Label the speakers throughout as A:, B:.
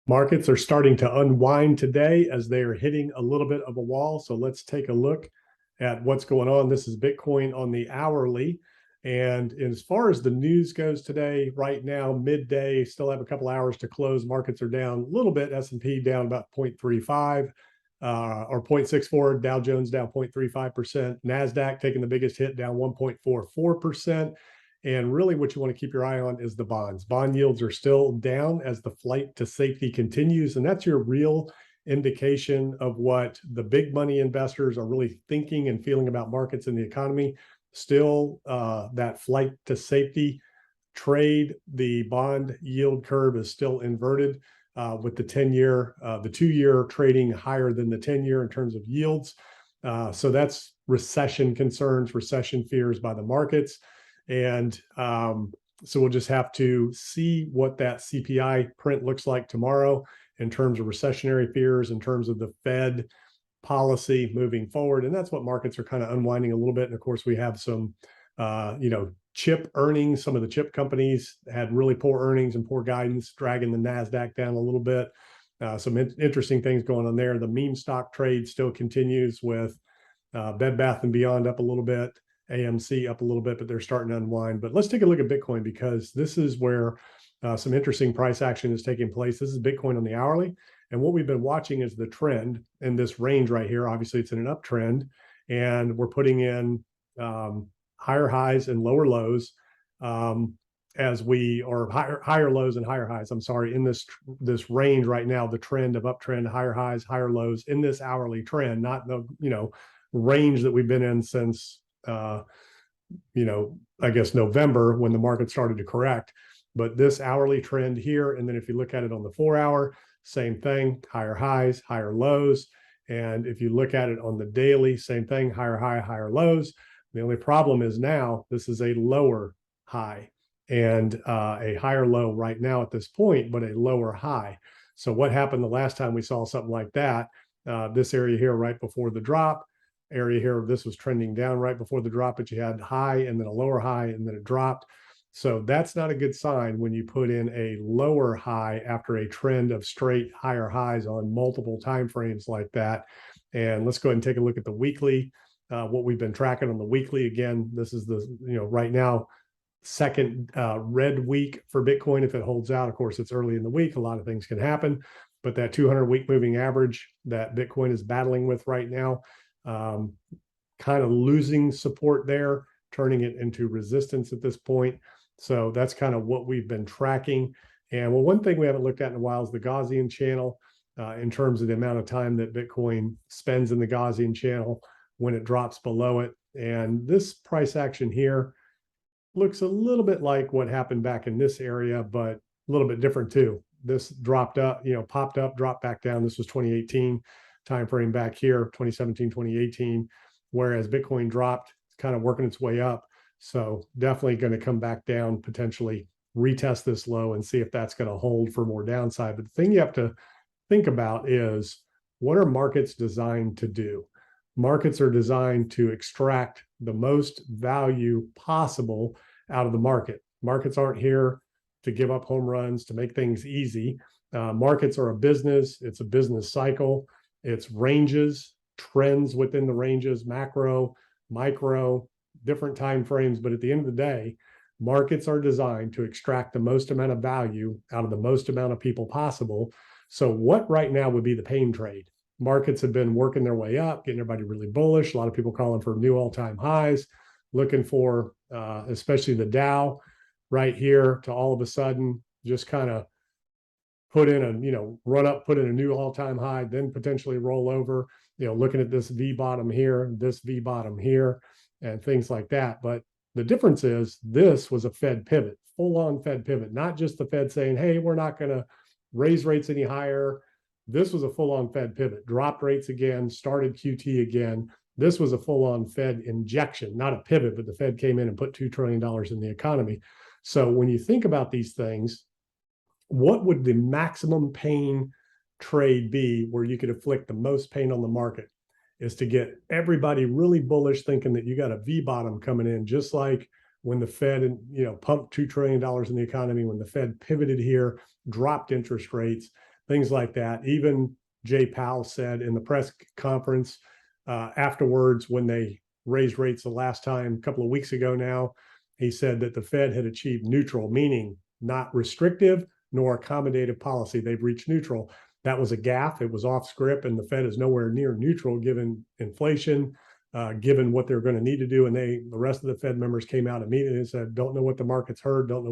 A: Markets are starting to unwind today as they are hitting a little bit of a wall. So let's take a look at what's going on. This is Bitcoin on the hourly. And as far as the news goes today, right now, midday, still have a couple hours to close. Markets are down a little bit. S&P down about 0.35 or 0.64. Dow Jones down 0.35%. NASDAQ taking the biggest hit, down 1.44%. And really what you want to keep your eye on is the bonds. Bond yields are still down as the flight to safety continues. And that's your real indication of what the big money investors are really thinking and feeling about markets and the economy. Still that flight to safety trade. The bond yield curve is still inverted with the 10-year, the 2-year trading higher than the 10-year in terms of yields. So that's recession concerns, recession fears by the markets. And so we'll just have to see what that CPI print looks like tomorrow in terms of recessionary fears, in terms of the Fed policy moving forward. And that's what markets are kind of unwinding a little bit. And of course, we have some, chip earnings. Some of the chip companies had really poor earnings and poor guidance, dragging the NASDAQ down a little bit. Some interesting things going on there. The meme stock trade still continues with Bed Bath & Beyond up a little bit. AMC up a little bit, but they're starting to unwind. But let's take a look at Bitcoin, because this is where some interesting price action is taking place. This is Bitcoin on the hourly. And what we've been watching is the trend in this range right here. Obviously, it's in an uptrend, and we're putting in higher highs and lower lows as we, or higher lows and higher highs. I'm sorry, in this range right now, the trend of uptrend, higher highs, higher lows in this hourly trend, not the range that we've been in since I guess November, when the market started to correct. But this hourly trend here, and then if you look at it on the 4-hour, same thing, higher highs, higher lows. And if you look at it on the daily, same thing, higher high, higher lows. The only problem is now this is a lower high and a higher low right now at this point, but a lower high. So what happened the last time we saw something like that? This area here right before the drop, area here, this was trending down right before the drop, but you had high and then a lower high and then it dropped. So that's not a good sign when you put in a lower high after a trend of straight higher highs on multiple time frames like that. And let's go ahead and take a look at the weekly, what we've been tracking on the weekly. Again, this is the, right now, second red week for Bitcoin. If it holds out, of course, it's early in the week, a lot of things can happen, but that 200-week moving average that Bitcoin is battling with right now, kind of losing support there, turning it into resistance at this point. So that's kind of what we've been tracking. And well, one thing we haven't looked at in a while is the Gaussian channel, in terms of the amount of time that Bitcoin spends in the Gaussian channel when it drops below it. And this price action here looks a little bit like what happened back in this area, but a little bit different too. This dropped up, popped up, dropped back down. This was 2018 timeframe back here, 2017, 2018, whereas Bitcoin dropped, kind of working its way up. So definitely going to come back down, potentially retest this low and see if that's going to hold for more downside. But the thing you have to think about is, what are markets designed to do? Markets are designed to extract the most value possible out of the market. Markets aren't here to give up home runs, to make things easy. Markets are a business. It's a business cycle. It's ranges, trends within the ranges, macro, micro, different time frames. But at the end of the day, markets are designed to extract the most amount of value out of the most amount of people possible. So what right now would be the pain trade? Markets have been working their way up, getting everybody really bullish. A lot of people calling for new all-time highs, looking for, especially the Dow right here, to all of a sudden just kind of put in a, run up, put in a new all-time high, then potentially roll over, looking at this V bottom here, this V bottom here, and things like that. But the difference is this was a Fed pivot, full-on Fed pivot, not just the Fed saying, hey, we're not going to raise rates any higher. This was a full-on Fed pivot, dropped rates again, started QT again. This was a full-on Fed injection, not a pivot, but the Fed came in and put $2 trillion in the economy. So when you think about these things, what would the maximum pain trade be where you could inflict the most pain on the market? Is to get everybody really bullish, thinking that you got a V bottom coming in, just like when the Fed, pumped $2 trillion in the economy, when the Fed pivoted here, dropped interest rates. things like that. Even Jay Powell said in the press conference afterwards, when they raised rates the last time, a couple of weeks ago now, he said that the Fed had achieved neutral, meaning not restrictive nor accommodative policy. They've reached neutral. That was a gaffe. It was off script, and the Fed is nowhere near neutral given inflation, given what they're going to need to do. And the rest of the Fed members came out immediately and said, don't know what the market's heard, don't know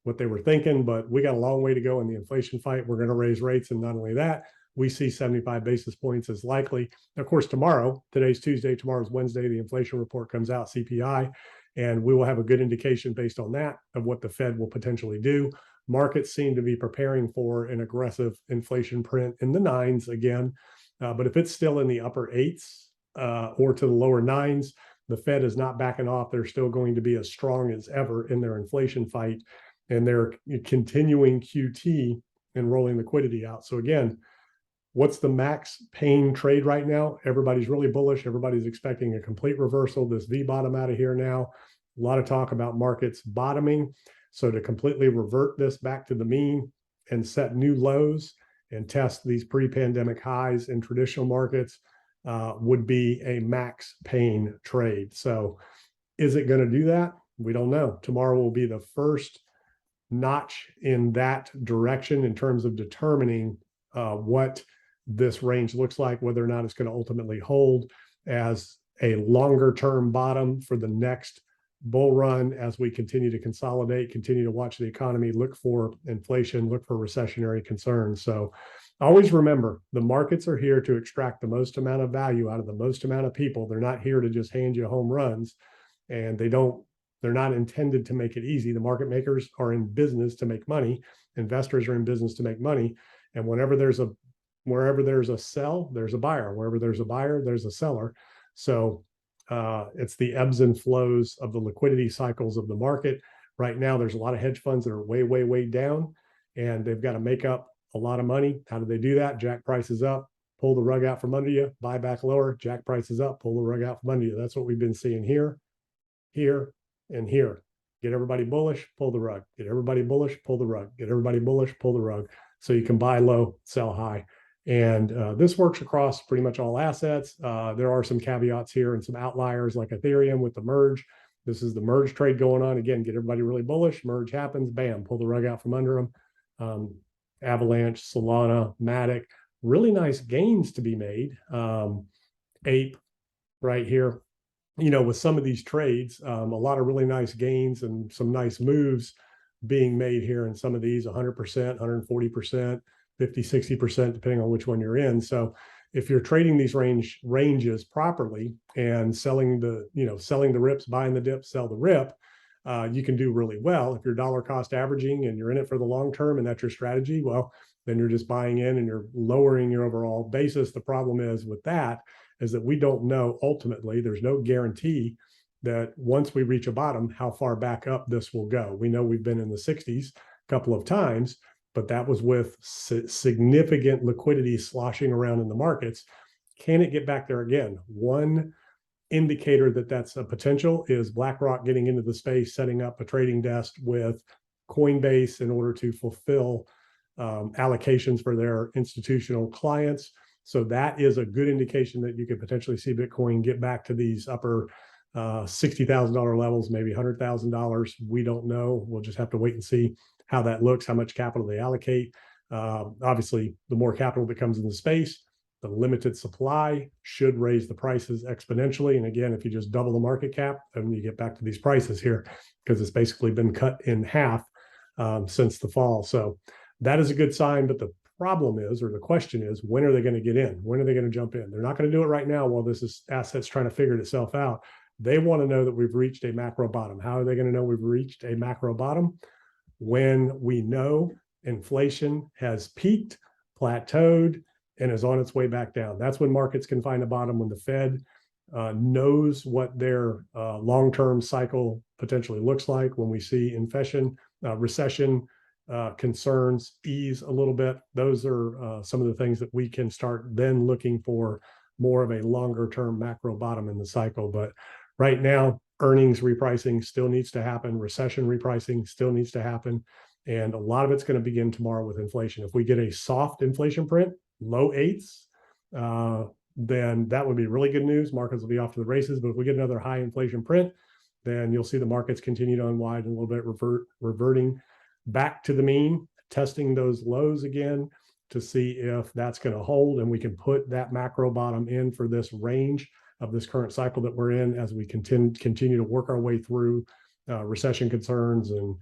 A: what they were thinking, but we got a long way to go in the inflation fight. We're going to raise rates. And not only that, we see 75 basis points as likely. Of course, tomorrow, today's Tuesday, tomorrow's Wednesday, the inflation report comes out, CPI, and we will have a good indication based on that of what the Fed will potentially do. Markets seem to be preparing for an aggressive inflation print in the 9s again. But if it's still in the upper 8s or to the lower 9s, the Fed is not backing off. They're still going to be as strong as ever in their inflation fight, and they're continuing QT and rolling liquidity out. So again, what's the max pain trade right now? Everybody's really bullish. Everybody's expecting a complete reversal, this V bottom out of here now. A lot of talk about markets bottoming. So to completely revert this back to the mean and set new lows and test these pre-pandemic highs in traditional markets would be a max pain trade. So is it going to do that? We don't know. Tomorrow will be the first notch in that direction in terms of determining what this range looks like, whether or not it's going to ultimately hold as a longer term bottom for the next bull run as we continue to consolidate, continue to watch the economy, look for inflation, look for recessionary concerns. So always remember, the markets are here to extract the most amount of value out of the most amount of people. They're not here to just hand you home runs, and they're not intended to make it easy. The market makers are in business to make money. Investors are in business to make money. And wherever there's a sell, there's a buyer. Wherever there's a buyer, there's a seller. So it's the ebbs and flows of the liquidity cycles of the market. Right now, there's a lot of hedge funds that are way, way, way down, and they've got to make up a lot of money. How do they do that? Jack prices up, pull the rug out from under you, buy back lower, jack prices up, pull the rug out from under you. That's what we've been seeing here, and here. Get everybody bullish, pull the rug. Get everybody bullish, pull the rug. Get everybody bullish, pull the rug. So you can buy low, sell high. And this works across pretty much all assets. There are some caveats here and some outliers like Ethereum with the merge. This is the merge trade going on. Again, get everybody really bullish. Merge happens, bam, pull the rug out from under them. Avalanche, Solana, Matic, really nice gains to be made. Ape right here. With some of these trades, a lot of really nice gains and some nice moves being made here in some of these, 100%, 140%. 50, 60%, depending on which one you're in. So if you're trading these ranges properly and selling the rips, buying the dip, sell the rip, you can do really well. If you're dollar cost averaging and you're in it for the long term and that's your strategy, well, then you're just buying in and you're lowering your overall basis. The problem is with that is that we don't know ultimately, there's no guarantee that once we reach a bottom, how far back up this will go. We know we've been in the 60s a couple of times, but that was with significant liquidity sloshing around in the markets. Can it get back there again? One indicator that that's a potential is BlackRock getting into the space, setting up a trading desk with Coinbase in order to fulfill allocations for their institutional clients. So that is a good indication that you could potentially see Bitcoin get back to these upper $60,000 levels, maybe $100,000. We don't know. We'll just have to wait and see how that looks, how much capital they allocate. Obviously, the more capital that comes in the space, the limited supply should raise the prices exponentially. And again, if you just double the market cap, then you get back to these prices here because it's basically been cut in half since the fall. So that is a good sign. But the problem is, or the question is, when are they going to get in? When are they going to jump in? They're not going to do it right now while this asset's trying to figure itself out. They want to know that we've reached a macro bottom. How are they going to know we've reached a macro bottom? When we know inflation has peaked, plateaued, and is on its way back down. That's when markets can find a bottom, when the Fed knows what their long-term cycle potentially looks like, when we see recession concerns ease a little bit. Those are some of the things that we can start then looking for more of a longer-term macro bottom in the cycle. But right now, earnings repricing still needs to happen. Recession repricing still needs to happen. And a lot of it's going to begin tomorrow with inflation. If we get a soft inflation print, low eights, then that would be really good news. Markets will be off to the races. But if we get another high inflation print, then you'll see the markets continue to unwind a little bit, reverting back to the mean, testing those lows again to see if that's going to hold, and we can put that macro bottom in for this range of this current cycle that we're in as we continue to work our way through recession concerns and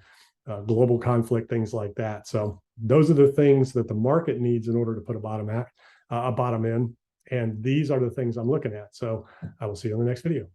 A: global conflict, things like that. So those are the things that the market needs in order to put a bottom in, and these are the things I'm looking at. So I will see you in the next video.